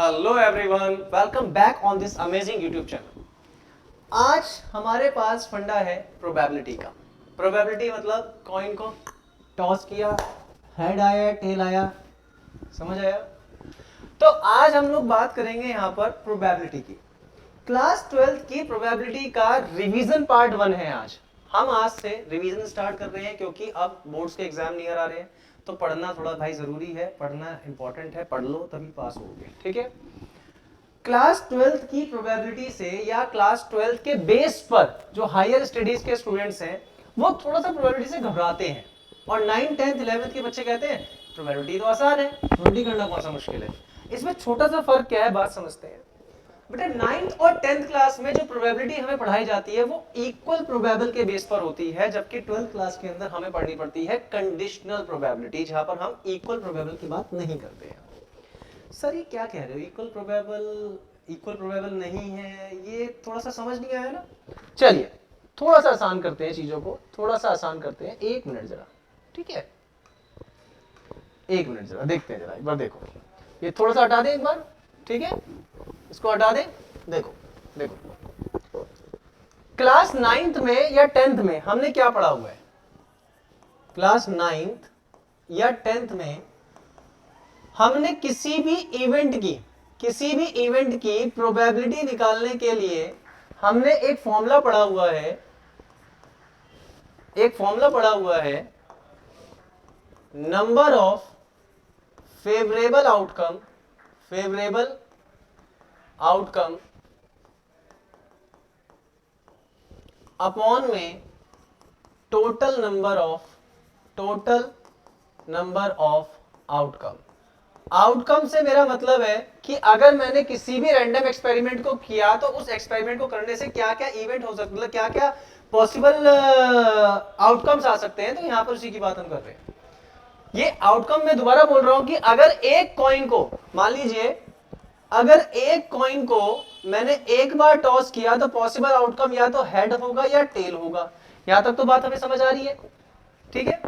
Hello everyone, welcome back on this amazing YouTube channel. आज हमारे पास फंडा है प्रोबेबिलिटी का। प्रोबेबिलिटी मतलब कॉइन को टॉस किया, हेड आया टेल आया, समझ आया? तो आज हम लोग बात करेंगे यहाँ पर प्रोबेबिलिटी की। क्लास 12th की प्रोबेबिलिटी का रिवीजन पार्ट 1 है। हम आज से रिवीजन स्टार्ट कर रहे हैं क्योंकि अब बोर्ड्स के एग्जाम नियर आ रहे हैं, तो पढ़ना थोड़ा भाई जरूरी है, पढ़ना इंपॉर्टेंट है, पढ़ लो तभी पास होगे, ठीक है? क्लास 12th की प्रोबेबिलिटी से या क्लास 12th के बेस पर जो हायर स्टडीज के स्टूडेंट्स हैं वो थोड़ा सा प्रोबेबिलिटी से घबराते हैं, और 9th 10th 11th के बच्चे कहते हैं प्रोबेबिलिटी तो आसान है, प्रोबेबिलिटी करना कौन सा मुश्किल है। इसमें छोटा सा फर्क क्या है, बात समझते हैं। बेटा 9th और 10th क्लास में जो प्रोबेबिलिटी हमें पढ़ाई जाती है वो इक्वल प्रोबेबल के बेस पर होती है, जबकि 12th क्लास के अंदर हमें पढ़नी पड़ती है कंडीशनल प्रोबेबिलिटी, जहां पर हम इक्वल प्रोबेबल की बात नहीं करते हैं। सर ये क्या कह रहे हो, इक्वल प्रोबेबल नहीं है, ये थोड़ा सा समझ नहीं आया ना? चलिए थोड़ा सा आसान करते हैं चीजों को, थोड़ा सा आसान करते हैं। एक मिनट जरा, ठीक है, एक मिनट जरा देखते हैं, जरा एक बार देखो, ये थोड़ा सा हटा दें एक बार, ठीक है, इसको हटा दें। देखो देखो, क्लास 9th में या 10th में हमने क्या पढ़ा हुआ है? क्लास 9th या 10th में हमने किसी भी इवेंट की प्रोबेबिलिटी निकालने के लिए हमने एक फॉर्मूला पढ़ा हुआ है, number of favourable outcome upon में टोटल नंबर ऑफ आउटकम से मेरा मतलब है कि अगर मैंने किसी भी रैंडम एक्सपेरिमेंट को किया तो उस एक्सपेरिमेंट को करने से क्या क्या इवेंट हो सकते, मतलब क्या क्या पॉसिबल आउटकम्स आ सकते हैं। तो यहां पर उसी की बात हम कर रहे हैं। ये आउटकम मैं दोबारा बोल रहा हूं कि अगर एक कॉइन को, मान लीजिए अगर एक कॉइन को मैंने एक बार टॉस किया तो पॉसिबल आउटकम या तो हेड होगा या टेल होगा। यहां तक तो बात हमें समझ आ रही है, ठीक है?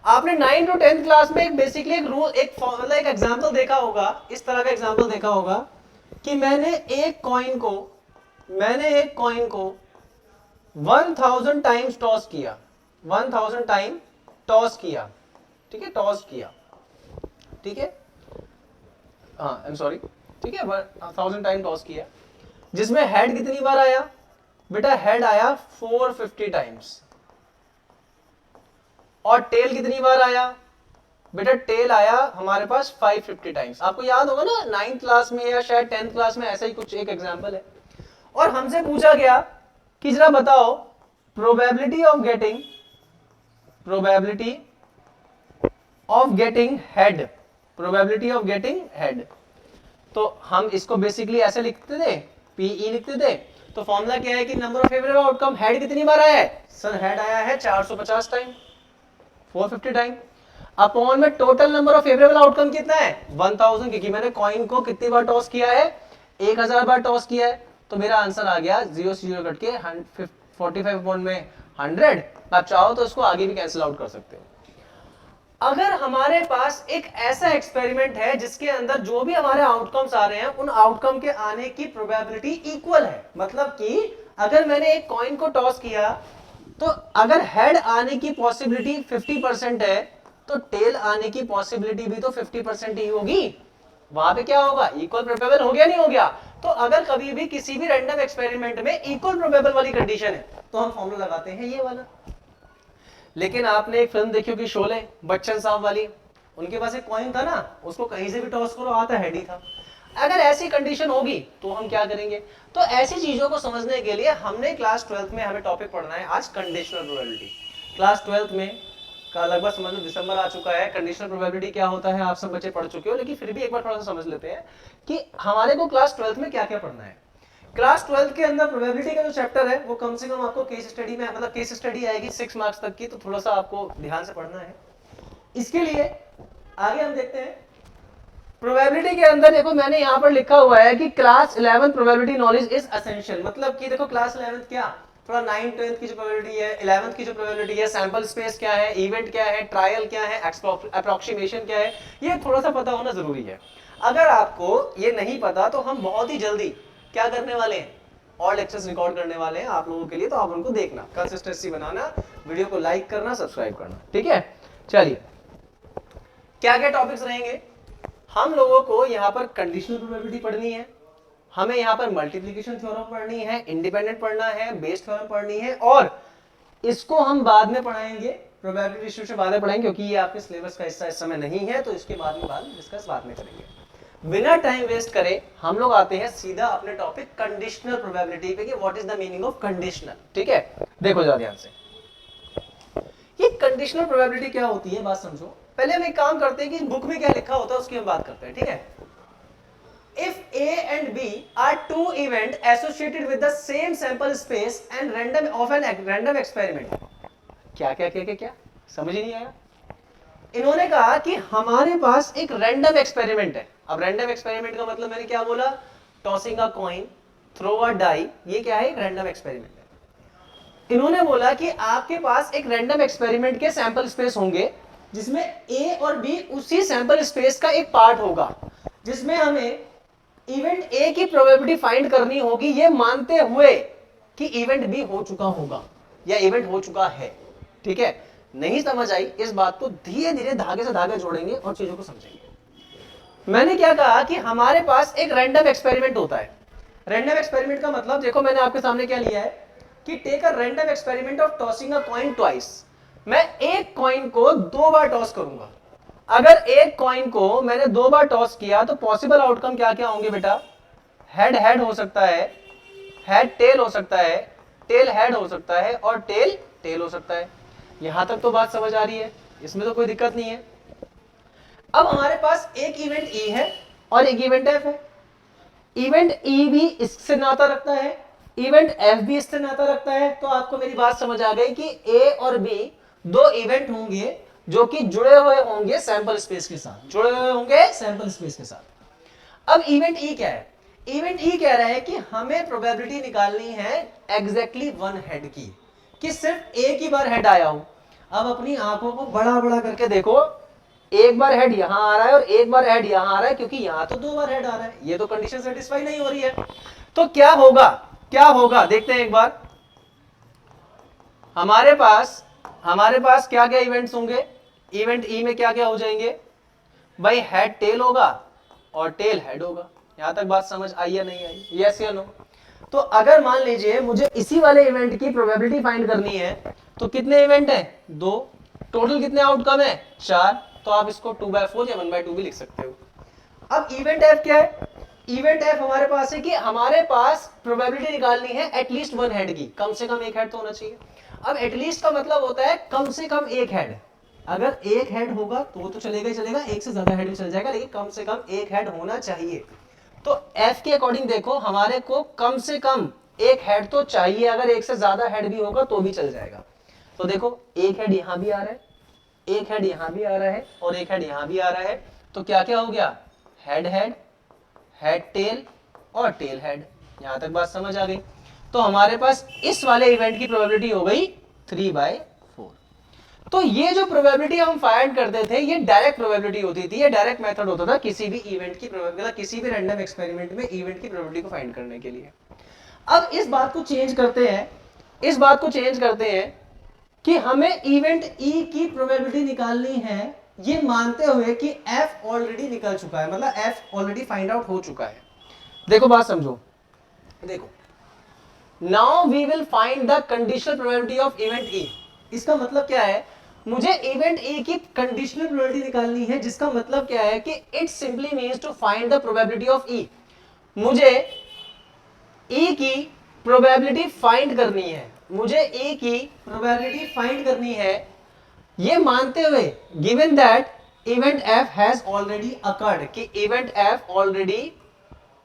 आपने 9th और 10th क्लास में एक बेसिकली एक रूल, एक फॉर्मूला, एक एग्जांपल देखा होगा, इस तरह का एग्जांपल देखा होगा कि मैंने एक कॉइन को 1000 टाइम्स टॉस किया, 1000 टाइम टॉस किया, ठीक है, टॉस किया, ठीक है, हाँ आई एम सॉरी, ठीक है, 1000 टाइम टॉस किया, जिसमें हेड कितनी बार आया? बेटा हेड आया 450 टाइम्स। और टेल कितनी बार आया? बेटा टेल आया हमारे पास 550 टाइम्स। आपको याद होगा ना 9th क्लास में या शायद 10th क्लास में ऐसा ही कुछ एक एग्जांपल है। और हमसे पूछा गया कि जरा बताओ प्रोबेबिलिटी ऑफ गेटिंग हेड। तो हम इसको बेसिकली ऐसे लिखते थे, पीई लिखते थे। तो फॉर्मूला क्या है कि number of favourable outcome, head कितनी बार आया है? सर हेड आया है 450 टाइम, 450 टाइम, अपॉन में total number of favourable outcome कितना है? 1000, क्योंकि मैंने कॉइन को कितनी बार टॉस किया है? 1000 बार टॉस किया है। तो मेरा आंसर आ गया 0 से 0 कट के 45 अपॉन में 100। आप चाहो तो इसको आगे भी कैंसिल आउट कर सकते हो। अगर हमारे पास एक ऐसा एक्सपेरिमेंट है जिसके अंदर जो भी हमारे आउटकम्स आ रहे हैं उन आउटकम के आने की प्रोबेबिलिटी इक्वल है, मतलब कि अगर मैंने एक कॉइन को टॉस किया तो अगर हेड आने की पॉसिबिलिटी 50% है तो टेल आने की पॉसिबिलिटी भी तो 50% ही होगी। वहां पे क्या होगा? इक्वल प्रोबेबल हो गया, नहीं हो गया? तो अगर कभी भी किसी भी रैंडम एक्सपेरिमेंट में इक्वल प्रोबेबल वाली कंडीशन है तो हम फॉर्मूला लगाते हैं ये वाला। लेकिन आपने एक फिल्म देखी होगी शोले, बच्चन साहब वाली, उनके पास एक कॉइन था ना, उसको कहीं से भी टॉस करो आता हेड ही था। अगर ऐसी कंडीशन होगी तो हम क्या करेंगे? तो ऐसी चीजों को समझने के लिए हमने क्लास 12th में हमें टॉपिक पढ़ना है आज कंडीशनल प्रोबेबिलिटी। क्लास 12th में का लगभग समझ लो दिसंबर आ चुका है। कंडीशनल प्रोबेबिलिटी क्या होता है आप सब बच्चे पढ़ चुके हो, लेकिन फिर भी एक बार थोड़ा सा समझ लेते हैं कि हमारे को क्लास 12th में क्या क्या पढ़ना है। क्लास 12th के अंदर प्रोबेबिलिटी का जो चैप्टर है वो कम से कम आपको केस स्टडी में, मतलब केस स्टडी आएगी 6 मार्क्स तक की, तो थोड़ा सा आपको ध्यान से पढ़ना है। इसके लिए आगे हम देखते हैं प्रोबेबिलिटी के अंदर। देखो मैंने यहां पर लिखा हुआ है कि class 11 probability knowledge is essential, मतलब कि देखो क्लास 11 क्या, थोड़ा 9th 10th की जो प्रोबेबिलिटी है, 11th की जो प्रोबेबिलिटी है, सैंपल स्पेस क्या है, इवेंट क्या है, ट्रायल क्या है, अप्रोक्सीमेशन क्या है, ये थोड़ा सा पता होना जरूरी है। अगर आपको ये नहीं पता तो हम बहुत ही जल्दी क्या करने वाले हैं, और लेक्चर्स रिकॉर्ड करने वाले हैं आप लोगों के लिए, तो आप उनको देखना, कंसिस्टेंसी बनाना, वीडियो को लाइक करना, सब्सक्राइब करना, ठीक है। चलिए क्या क्या टॉपिक्स रहेंगे, हम लोगों को यहाँ पर कंडीशनल प्रोबेबिलिटी पढ़नी है, हमें यहाँ पर मल्टीप्लिकेशन थ्योरम पढ़नी है, इंडिपेंडेंट पढ़ना है, बेस थ्योरम पढ़नी है, और इसको हम बाद में पढ़ाएंगे, प्रोबेबिलिटी डिस्ट्रीब्यूशन बाद में पढ़ाएंगे, क्योंकि ये आपके सिलेबस का हिस्सा इस समय नहीं है, तो इसके बाद में डिस्कस बाद में करेंगे। बिना टाइम वेस्ट करे हम लोग आते हैं सीधा अपने टॉपिक कंडीशनल प्रोबेबिलिटी पे कि what is the meaning of conditional, ठीक है। देखो जरा ध्यान से, ये कंडीशनल प्रोबेबिलिटी क्या होती है, बात समझो। पहले हम एक काम करते हैं कि बुक में क्या लिखा होता है उसकी हम बात करते हैं, ठीक है। If A and B are two events associated with the same sample space and random experiment, क्या समझ ही नहीं आया। इन्होंने कहा कि हमारे पास एक रैंडम एक्सपेरिमेंट है। अब रैंडम एक्सपेरिमेंट का मतलब मैंने क्या बोला, tossing a coin, throw a die, ये क्या है, एक रैंडम एक्सपेरिमेंट है। इन्होंने बोला कि आपके पास एक रैंडम एक्सपेरिमेंट के सैंपल स्पेस होंगे जिसमें ए और बी उसी सैंपल स्पेस का एक पार्ट होगा, जिसमें हमें इवेंट ए की प्रोबेबिलिटी फाइंड करनी होगी, ये मानते हुए कि इवेंट बी हो चुका होगा या इवेंट हो चुका है, ठीक है। नहीं समझ आई, इस बात को धीरे धीरे धागे से धागे जोड़ेंगे और चीजों को समझेंगे। मैंने क्या कहा कि हमारे पास एक रैंडम एक्सपेरिमेंट होता है। रैंडम एक्सपेरिमेंट का मतलब देखो, मैंने आपके सामने क्या लिया है कि take a random experiment of tossing a coin twice. मैं एक कॉइन को 2 बार टॉस करूंगा। अगर एक कॉइन को मैंने 2 बार टॉस किया तो पॉसिबल आउटकम क्या क्या होंगे बेटा, हेड हेड हो सकता है, हेड टेल हो सकता है, टेल हेड हो सकता है, और टेल टेल हो सकता है। यहां तक तो बात समझ आ रही है, इसमें तो कोई दिक्कत नहीं है। अब हमारे पास एक इवेंट ई है और एक इवेंट एफ है। इवेंट ई भी इससे नाता रखता है, इवेंट एफ भी इससे नाता रखता है। तो आपको मेरी बात समझ आ गई कि ए और बी 2 इवेंट होंगे जो कि जुड़े हुए होंगे सैंपल स्पेस के साथ, जुड़े हुए होंगे सैंपल स्पेस के साथ। अब इवेंट ई क्या है, इवेंट ई कह रहा है कि हमें प्रोबेबिलिटी निकालनी है एग्जैक्टली 1 हेड की, कि सिर्फ एक ही बार हेड आया हो। अब अपनी आंखों को बड़ा बड़ा करके देखो, एक बार हेड यहां आ रहा है और एक बार हेड यहां आ रहा है, क्योंकि यहां तो 2 बार हेड आ रहा है, ये तो कंडीशन सेटिस्फाई नहीं हो रही है। तो क्या होगा, क्या होगा देखते हैं एक बार। हमारे पास क्या क्या इवेंट्स होंगे, इवेंट ई में क्या क्या हो जाएंगे भाई, हेड टेल होगा और टेल हेड होगा। यहां तक बात समझ आई या नहीं आई, यस या नो। तो अगर मान लीजिए मुझे इसी वाले इवेंट की प्रोबेबिलिटी फाइंड करनी है, तो कितने इवेंट हैं, 2, टोटल कितने आउटकम है, 4। तो आप इसको 2/4 या 1/2 भी लिख सकते हो। अब इवेंट एफ क्या है, इवेंट एफ हमारे पास है कि हमारे पास प्रोबेबिलिटी निकालनी है एटलीस्ट 1 हेड की, कम से कम एक हेड तो होना चाहिए। अब एटलीस्ट का मतलब होता है कम से कम एक हेड। अगर एक हेड होगा तो चलेगा ही चलेगा, एक से ज्यादा हेड भी चल जाएगा, लेकिन कम से कम एक हेड होना चाहिए। तो एफ के अकॉर्डिंग देखो, हमारे को कम से कम एक हेड तो चाहिए, अगर एक से ज्यादा हेड भी होगा तो भी चल जाएगा। तो देखो एक हेड यहां भी आ रहा है, एक हेड यहां भी आ रहा है, और एक हेड यहां भी आ रहा है। तो क्या क्या हो गया, हेड हेड, हेड टेल और टेल हेड। यहां तक बात समझ आ गई। तो हमारे पास इस वाले इवेंट की प्रोबेबिलिटी हो गई 3/4। तो ये जो प्रोबेबिलिटी हम फाइंड करते थे, ये डायरेक्ट प्रोबेबिलिटी होती थी, ये डायरेक्ट मेथड होता था किसी भी इवेंट की प्रोबेबिलिटी, किसी भी रैंडम एक्सपेरिमेंट में इवेंट की प्रोबेबिलिटी को फाइंड करने के लिए। अब इस बात को चेंज करते हैं, इस बात को चेंज करते हैं कि हमें इवेंट ई की प्रोबेबिलिटी निकालनी है, ये मानते हुए कि एफ ऑलरेडी निकल चुका है, मतलब एफ ऑलरेडी फाइंड आउट हो चुका है। देखो बात समझो, देखो now we will find the conditional probability of event E. इसका मतलब क्या है, मुझे इवेंट ए की कंडीशनल प्रोबेबिलिटी निकालनी है, जिसका मतलब क्या है कि it simply means to find the probability of E. मुझे ई की प्रोबेबिलिटी फाइंड करनी है, मुझे ई की प्रोबेबिलिटी फाइंड करनी है, ये मानते हुए given that event F has already occurred, कि इवेंट एफ ऑलरेडी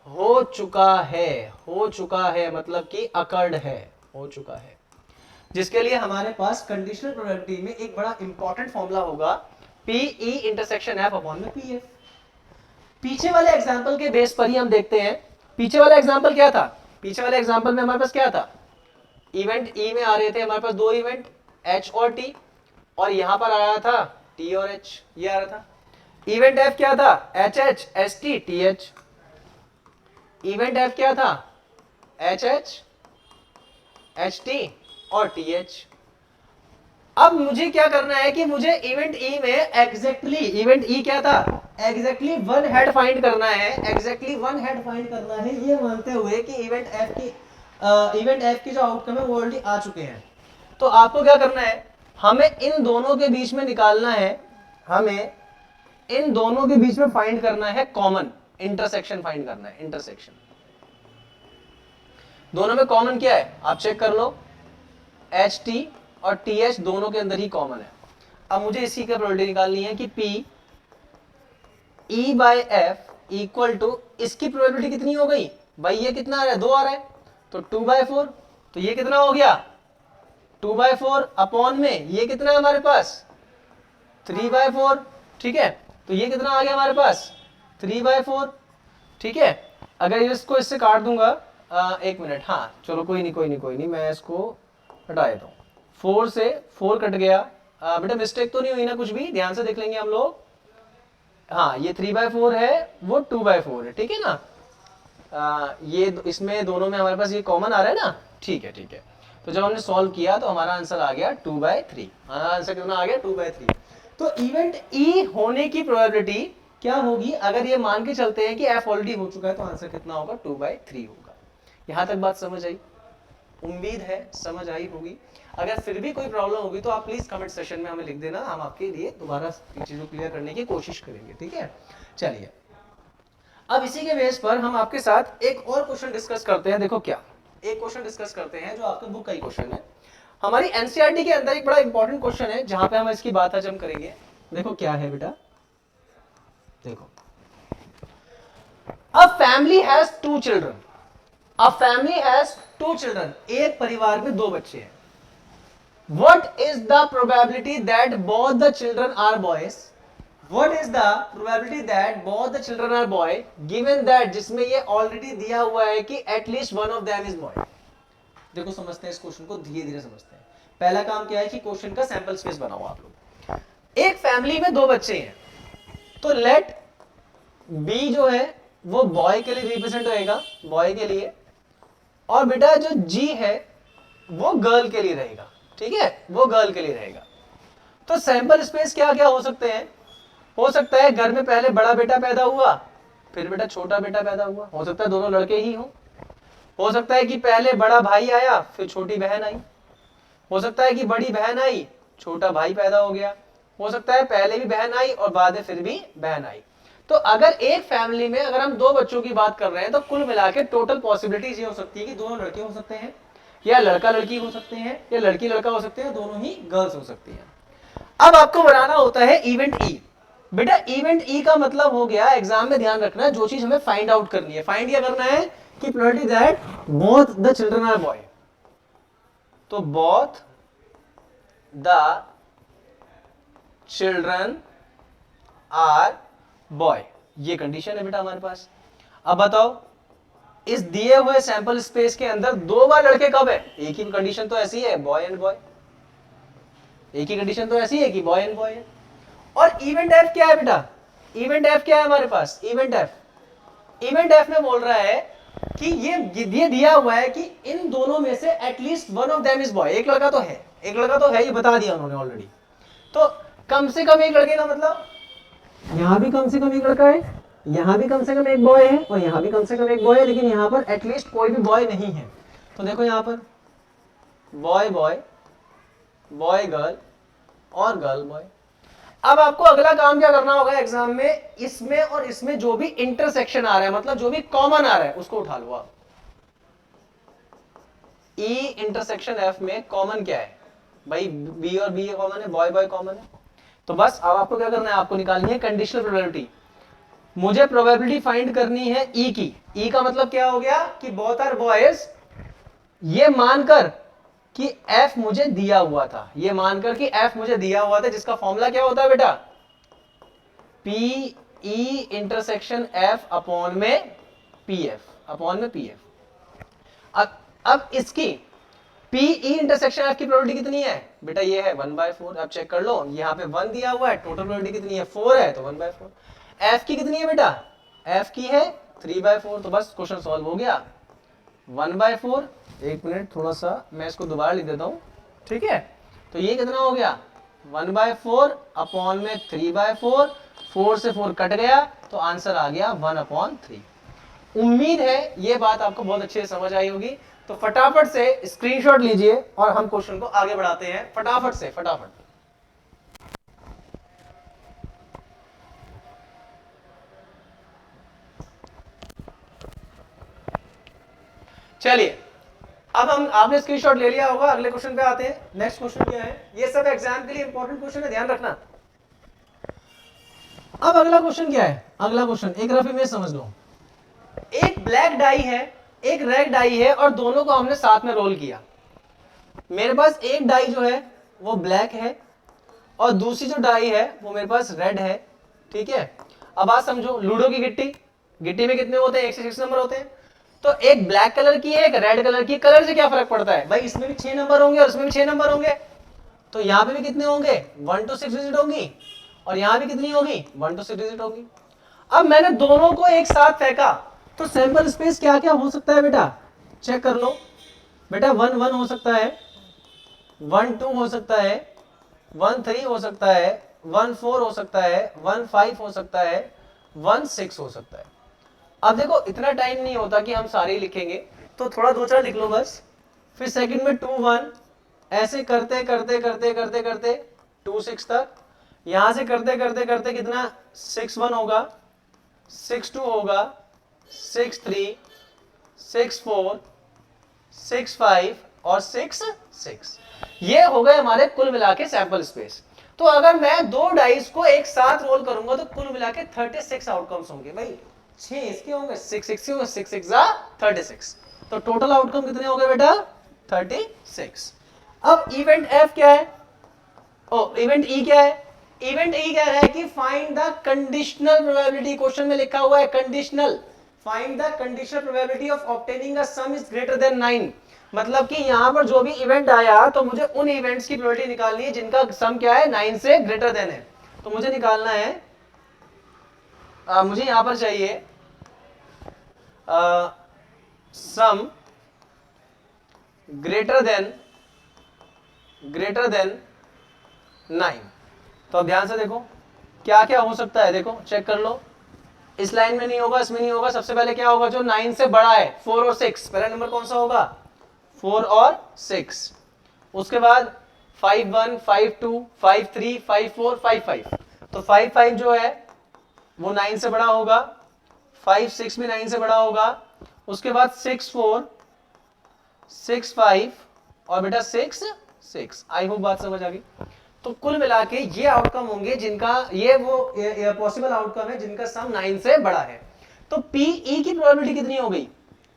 हो चुका है, हो चुका है मतलब कि अकर्ड है, हो चुका है। जिसके लिए हमारे पास कंडीशनल प्रोबेबिलिटी में एक बड़ा इंपॉर्टेंट फॉर्मूला होगा, P E intersection F upon में पी एफ। पीछे वाले एग्जांपल के बेस पर ही हम देखते हैं, पीछे वाला एग्जांपल क्या था, पीछे वाले एग्जांपल में हमारे पास क्या था, इवेंट ई में आ रहे थे हमारे पास 2 इवेंट एच और टी, और यहां पर आ रहा था टी और एच, ये आ रहा था। इवेंट एफ क्या था, H H S T T H. Event F क्या था, एच एच एच टी और टी एच। अब मुझे क्या करना है कि मुझे इवेंट ई में एग्जैक्टली, इवेंट ई क्या था, एग्जैक्टली वन हेड फाइंड करना है, एग्जैक्टली वन हेड फाइंड करना है, ये मानते हुए कि इवेंट एफ की जो आउटकम है वो ऑलरेडी आ चुके हैं। तो आपको क्या करना है, हमें इन दोनों के बीच में निकालना है, हमें इन दोनों के बीच में फाइंड करना है कॉमन, इंटरसेक्शन फाइंड करना है, इंटरसेक्शन। दोनों में कॉमन क्या है आप चेक कर लो, एच टी और टी एच दोनों के अंदर ही कॉमन है। अब मुझे इसी का प्रोबेबिलिटी निकालनी है कि P E by F equal to, इसकी प्रोबेबिलिटी कितनी हो गई भाई, ये कितना आ रहा है, 2 आ रहा है, तो 2/4, तो ये कितना हो गया 2/4 अपॉन में ये कितना है हमारे पास 3/4, ठीक है, तो ये कितना आ गया हमारे पास 3/4, ठीक है। अगर इसको इससे काट दूंगा, एक मिनट, हाँ चलो कोई नहीं, मैं इसको हटा देता हूँ। 4 से 4 कट गया, बेटा मिस्टेक तो नहीं हुई ना कुछ भी, ध्यान से देख लेंगे हम लोग। हाँ ये 3/4 है, वो 2/4 है, ठीक है ना। ये इसमें दोनों में हमारे पास ये कॉमन आ रहा है ना, ठीक है ठीक है। तो जब हमने सॉल्व किया तो हमारा आंसर आ गया 2/3, हमारा आंसर कितना आ गया 2/3। तो इवेंट ई होने की प्रोबेबिलिटी क्या होगी, अगर ये मान के चलते हैं कि एफ ऑलरेडी हो चुका है तो आंसर कितना होगा 2/3 होगा। यहां तक बात समझ आई, उम्मीद है समझ आई होगी। अगर फिर भी कोई प्रॉब्लम होगी तो आप प्लीज कमेंट सेशन में हमें लिख देना, हम आपके लिए दोबारा चीजों क्लियर करने की कोशिश करेंगे, ठीक है। चलिए अब इसी के बेस पर हम आपके साथ एक और क्वेश्चन डिस्कस करते हैं। देखो क्या, एक क्वेश्चन डिस्कस करते हैं जो आपके बुक का ही क्वेश्चन है, हमारी एनसीईआरटी के अंदर एक बड़ा इंपॉर्टेंट क्वेश्चन है जहां पे हम इसकी बात आज हम करेंगे। देखो क्या है बेटा, देखो a family has 2 children, a family has 2 children, एक परिवार में 2 बच्चे हैं। What is the probability that both the children are boys? What is the probability that both the children are boy given that, जिसमें ये ऑलरेडी दिया हुआ है कि at least one of them is boy। देखो समझते हैं इस क्वेश्चन को, धीरे धीरे समझते हैं। पहला काम क्या है कि क्वेश्चन का सैंपल स्पेस बनाओ आप लोग। एक फैमिली में 2 बच्चे हैं, तो लेट बी जो है वो बॉय के लिए रिप्रेजेंट होएगा, बॉय के लिए, और बेटा जो जी है वो गर्ल के लिए रहेगा, ठीक है, वो गर्ल के लिए रहेगा। तो सैंपल स्पेस क्या क्या हो सकते हैं, हो सकता है घर में पहले बड़ा बेटा पैदा हुआ, फिर बेटा छोटा बेटा पैदा हुआ, हो सकता है दोनों लड़के ही हो सकता है कि पहले बड़ा भाई आया फिर छोटी बहन आई, हो सकता है कि बड़ी बहन आई छोटा भाई पैदा हो गया, हो सकता है पहले भी बहन आई और बाद में फिर भी बहन आई। तो अगर एक फैमिली में अगर हम 2 बच्चों की बात कर रहे हैं तो कुल मिला के टोटल पॉसिबिलिटीज ये हो सकती है कि दोनों लड़के हो सकते हैं, या लड़का लड़की हो सकते हैं, या लड़की लड़का हो सकते हैं, दोनों ही गर्ल्स हो सकती हैं। अब आपको बनाना होता है इवेंट ई। बेटा इवेंट ई का मतलब हो गया, एग्जाम में ध्यान रखना, जो चीज हमें फाइंड आउट करनी है, फाइंड क्या करना है कि probability that both the children are boy, तो both the children are boy, ये कंडीशन है बेटा हमारे पास। अब बताओ इस दिए हुए सैंपल स्पेस के अंदर 2 बार लड़के कब है, एक ही कंडीशन तो ऐसी है बॉय एंड बॉय, एक ही कंडीशन तो ऐसी है कि बॉय एंड बॉय है। और इवेंट एफ क्या है बेटा, इवेंट एफ क्या है हमारे पास, इवेंट एफ में बोल रहा है कि ये दिया हुआ है कि इन दोनों में से at least one of them is boy, एक लड़का तो है, एक लड़का तो है, ये बता दिया उन्होंने ऑलरेडी। तो कम से कम एक लड़के का मतलब यहां भी कम से कम एक लड़का है, यहां भी कम से कम एक बॉय है, और यहां भी कम से कम एक बॉय है, लेकिन यहां पर एटलीस्ट कोई भी बॉय नहीं है। तो देखो यहां पर बॉय बॉय, बॉय गर्ल और गर्ल बॉय। अब आपको अगला काम क्या करना होगा एग्जाम में, इसमें और इसमें जो भी इंटरसेक्शन आ रहा है, मतलब जो भी कॉमन आ रहा है उसको उठा लो आप। ई इंटरसेक्शन एफ में कॉमन क्या है भाई, बी और बी कॉमन है, बॉय बॉय कॉमन है। तो बस अब आपको क्या करना है, आपको निकालनी है कंडीशनल प्रोबेबिलिटी। मुझे प्रोबेबिलिटी फाइंड करनी है ई की। ई का मतलब क्या हो गया कि बोथ आर बॉयज, ये मानकर कि एफ मुझे दिया हुआ था, ये मानकर कि एफ मुझे दिया हुआ था, जिसका फॉर्मूला क्या होता है बेटा, P E intersection F upon में पी एफ, अपॉन में पी एफ। अब इसकी पी ई इंटरसेक्शन एफ की प्रोबेबिलिटी कितनी है, बेटा ये है 1/4। अब चेक कर लो, यहाँ पे 1 दिया हुआ है, टोटल प्रोबेबिलिटी कितनी है 4 है, तो 1/4। एफ की कितनी है बेटा, एफ की है 3/4, तो बस क्वेश्चन सॉल्व हो गया। 1/4, एक मिनट थोड़ा सा मैं इसको दोबारा लिख देता हूँ, ठीक है। तो ये कितना हो गया 1/4 अपॉन में 3/4, 4 से 4 कट गया, तो आंसर आ गया 1/3। उम्मीद है ये बात आपको बहुत अच्छे से समझ आई होगी। तो फटाफट से स्क्रीनशॉट लीजिए और हम क्वेश्चन को आगे बढ़ाते हैं, फटाफट से, फटाफट। चलिए, अब हम, आपने स्क्रीनशॉट ले लिया होगा, अगले क्वेश्चन पे आते हैं। नेक्स्ट क्वेश्चन क्या है, ये सब एग्जाम के लिए इंपॉर्टेंट क्वेश्चन है, ध्यान रखना। अब अगला क्वेश्चन क्या है, अगला क्वेश्चन एक रफ इमेज समझ लो। एक ब्लैक डाई है, एक रेड डाई है, और दोनों को हमने साथ में रोल किया। मेरे पास एक डाई जो है वो ब्लैक है और दूसरी जो डाई है वो मेरे पास रेड है, ठीक है। अब बात समझो, लूडो की गिट्टी, गिट्टी में कितने होते हैं, 1 से 6 नंबर होते हैं। तो एक ब्लैक कलर की है, एक रेड कलर की, कलर से क्या फर्क पड़ता है भाई, इसमें भी 6 नंबर होंगे और इसमें भी 6 नंबर होंगे, तो यहाँ पे भी कितने होंगे 1 to 6 डिजिट होंगी, और यहाँ भी कितनी होगी 1 to 6 डिजिट होगी। अब मैंने दोनों को एक साथ फेंका, तो सैंपल स्पेस क्या क्या हो सकता है बेटा, चेक कर लो बेटा। 1 1 हो सकता है, 1 2 हो सकता है, 1 3 हो सकता है, 1 4 हो सकता है, 1 5 हो सकता है, 1 6 हो सकता है। अब देखो इतना टाइम नहीं होता कि हम सारे ही लिखेंगे, तो थोड़ा 2-4 लिख लो बस। फिर सेकंड में 2 1, ऐसे करते करते करते करते करते 2 6 तक, यहां से करते करते करते कितना 6 1 होगा, 6 2 होगा, 6 3, 6 4, 6 5 और 6 6। ये हो गए हमारे कुल मिला के सैंपल स्पेस। तो अगर मैं दो डाइस को एक साथ रोल करूंगा तो कुल मिला के 36 आउटकम्स होंगे भाई। 6 इसके होंगे, 6 6 होंगे, 6 6 36। तो टोटल आउटकम कितने हो गए बेटा 36। अब इवेंट एफ क्या है, ओ इवेंट ई क्या है, इवेंट ई कह रहा है कि find the conditional probability, question में लिखा हुआ है conditional, find the conditional probability of obtaining a some is greater than 9। मतलब कि यहां पर जो भी इवेंट आया तो मुझे उन इवेंट्स की प्रोबेबिलिटी निकालनी है जिनका सम क्या है 9 से ग्रेटर देन है। तो मुझे निकालना है, मुझे यहां पर चाहिए सम ग्रेटर देन 9। तो अब ध्यान से देखो क्या क्या हो सकता है, देखो चेक कर लो। इस लाइन में नहीं होगा, इसमें नहीं होगा, सबसे पहले क्या होगा जो 9 से बड़ा है, 4 और 6। पहला नंबर कौन सा होगा 4 और 6। उसके बाद 5 1, 5 2, 5 3, 5 4, 5 5। तो 5 5 जो है वो 9 से बड़ा होगा, 5 6 भी 9 से बड़ा होगा। उसके बाद 6 4, 6 5 और बेटा 6 6। आई होप बात समझ आ गई। तो कुल मिला के ये आउटकम होंगे जिनका, ये वो पॉसिबल आउटकम है जिनका सम 9 से बड़ा है। तो पी ई की प्रोबेबिलिटी कितनी हो गई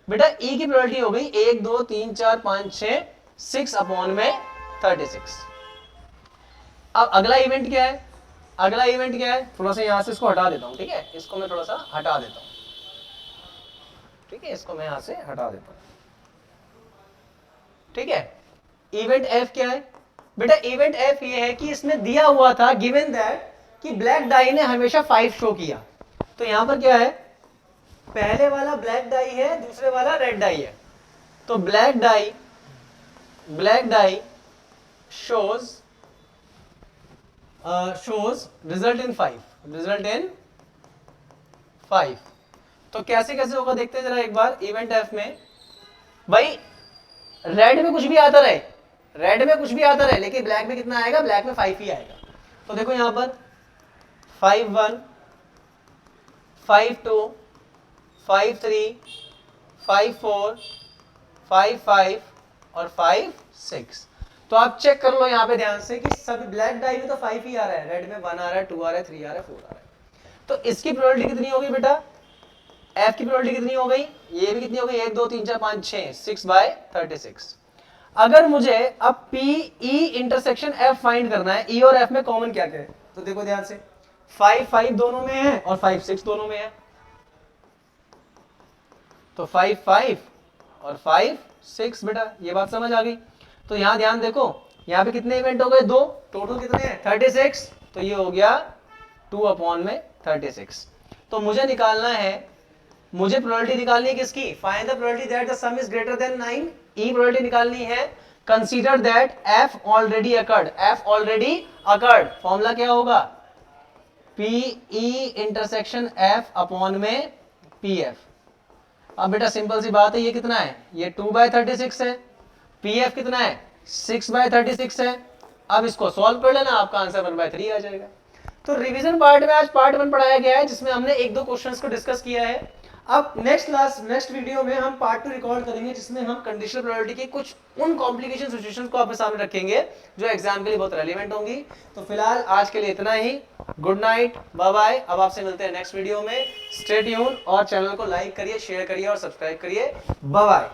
बेटा, ई की प्रोबेबिलिटी हो गई 1 2 3 4 5 6, 6 अपॉन में 36। अब अगला इवेंट क्या है, अगला इवेंट क्या है, थोड़ा सा यहां से इसको हटा देता हूं, ठीक है, इसको मैं थोड़ा सा हटा देता हूं, ठीक है, इसको मैं यहां से हटा देता हूं, ठीक है। इवेंट एफ क्या है बेटा, इवेंट एफ ये है कि इसमें दिया हुआ था गिवन दैट कि ब्लैक डाई ने हमेशा 5 शो किया। तो यहां पर क्या है, पहले वाला ब्लैक डाई है, दूसरे वाला रेड डाई है। तो black dye shows result in 5। तो कैसे कैसे होगा देखते हैं जरा एक बार। इवेंट एफ में भाई रेड में कुछ भी आता रहे, रेड में कुछ भी आता रहे, लेकिन ब्लैक में कितना आएगा, ब्लैक में 5 ही आएगा। तो देखो यहां पर 5 1, 5 2, 5 3, 5 4, 5 5 और 5 6। तो आप चेक कर लो यहां पे ध्यान से कि सभी ब्लैक डाई में तो 5 ही आ रहा है, रेड में 1 आ रहा है, 2 आ रहा है, 3 आ रहा है, 4 आ रहा है। तो इसकी प्रोबेबिलिटी कितनी होगी बेटा, एफ की प्रोबेबिलिटी कितनी हो गई, ये भी कितनी हो गई 1 2 3 4 5 6, 6/36। अगर मुझे अब P E intersection F find करना है, ई और एफ में कॉमन क्या क्या है, तो देखो ध्यान से 5 5 दोनों में है और 5 6 दोनों में है। तो 5 5 और 5 6 बेटा, ये बात समझ आ गई। तो यहां ध्यान देखो यहाँ पे कितने इवेंट हो गए? 2, टोटल कितने हैं? 36, तो ये हो गया 2/36। तो मुझे निकालना है, मुझे प्रोबेबिलिटी निकालनी है किसकी? Find the probability that the some is greater than 9। E probability निकालनी है। Consider that F already occurred, F already occurred, formula क्या होगा? P E intersection F upon में पी एफ। अब बेटा सिंपल सी बात है, ये कितना है? ये 2/36 है। पी एफ कितना है? 6/36 है। अब इसको सॉल्व कर लेना, आपका आंसर 1/3 आ जाएगा। तो रिवीजन पार्ट में आज पार्ट 1 पढ़ाया गया है, जिसमें हमने 1-2 क्वेश्चंस को डिस्कस किया है। अब नेक्स्ट वीडियो में हम पार्ट 2 रिकॉर्ड करेंगे, जिसमें हम कंडीशनल प्रोबेबिलिटी के कुछ उन कॉम्प्लिकेशन सिचुएशंस को आपके सामने रखेंगे जो एग्जाम के लिए बहुत रेलेवेंट होंगी। तो फिलहाल आज के लिए इतना ही। Good night, bye bye. अब आपसे मिलते हैं नेक्स्ट वीडियो में। स्टे ट्यून और चैनल को लाइक करिए, शेयर करिए और सब्सक्राइब करिए। Bye bye.